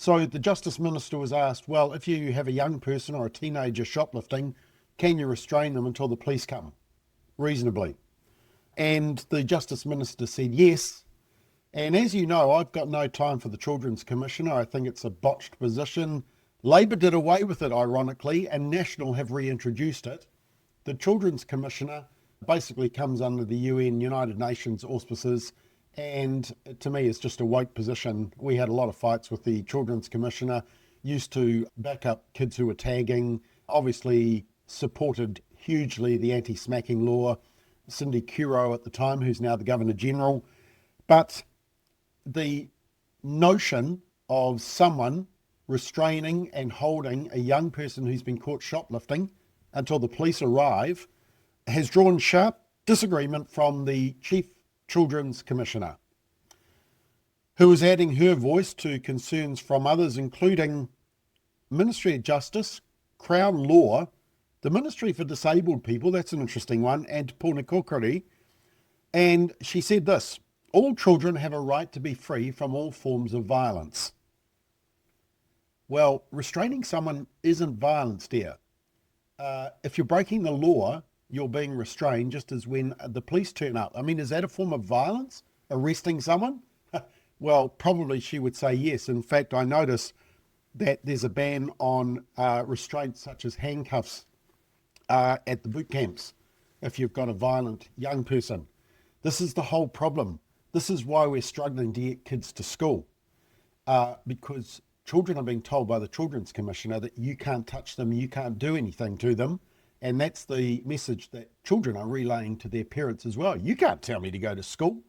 So the Justice Minister was asked, well, if you have a young person or a teenager shoplifting, can you restrain them until the police come reasonably? And the Justice Minister said yes. And as you know, I've got no time for the Children's Commissioner. I think it's a botched position. Labor did away with it, ironically, and National have reintroduced it. The Children's Commissioner basically comes under the UN, United Nations auspices, and to me it's just a woke position. We had a lot of fights with the Children's Commissioner, used to back up kids who were tagging, obviously supported hugely the anti-smacking law, Cindy Kuro at the time, who's now the Governor General. But the notion of someone restraining and holding a young person who's been caught shoplifting until the police arrive has drawn sharp disagreement from the Chief Children's Commissioner, who is adding her voice to concerns from others, including Ministry of Justice, Crown Law, the Ministry for Disabled People, that's an interesting one, and Pōnekokori. And she said this: all children have a right to be free from all forms of violence. Well, restraining someone isn't violence, dear. If you're breaking the law, you're being restrained, just as when the police turn up. I mean, is that a form of violence, arresting someone? Well, probably she would say yes. In fact, I notice that there's a ban on restraints such as handcuffs at the boot camps if you've got a violent young person. This is the whole problem. This is why we're struggling to get kids to school, because children are being told by the Children's Commissioner that you can't touch them, you can't do anything to them. And that's the message that children are relaying to their parents as well. You can't tell me to go to school.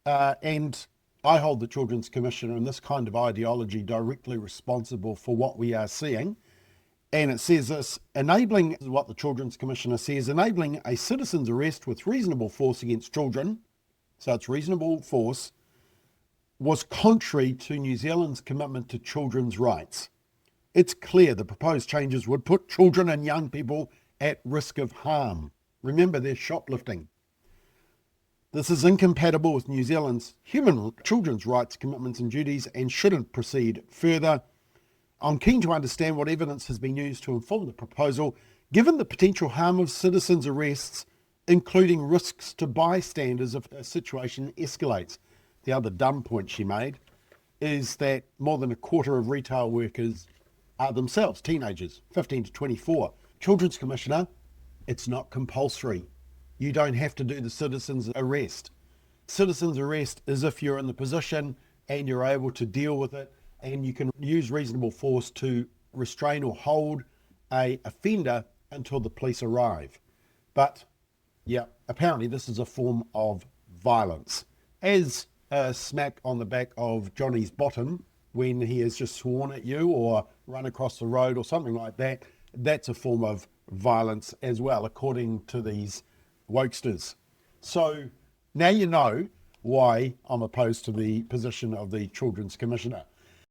And I hold the Children's Commissioner and this kind of ideology directly responsible for what we are seeing. And it says this: enabling, is what the Children's Commissioner says, enabling a citizen's arrest with reasonable force against children, so it's reasonable force, was contrary to New Zealand's commitment to children's rights. It's clear the proposed changes would put children and young people at risk of harm. Remember, they're shoplifting. This is incompatible with New Zealand's children's rights commitments and duties and shouldn't proceed further. I'm keen to understand what evidence has been used to inform the proposal, given the potential harm of citizens' arrests, including risks to bystanders if a situation escalates. The other dumb point she made is that more than a quarter of retail workers are themselves teenagers, 15 to 24. Children's Commissioner, it's not compulsory. You don't have to do the citizen's arrest. Citizen's arrest is if you're in the position and you're able to deal with it, and you can use reasonable force to restrain or hold a offender until the police arrive. But yeah, apparently this is a form of violence. As a smack on the back of Johnny's bottom when he has just sworn at you or run across the road or something like that, that's a form of violence as well, according to these wokesters. So now you know why I'm opposed to the position of the Children's Commissioner.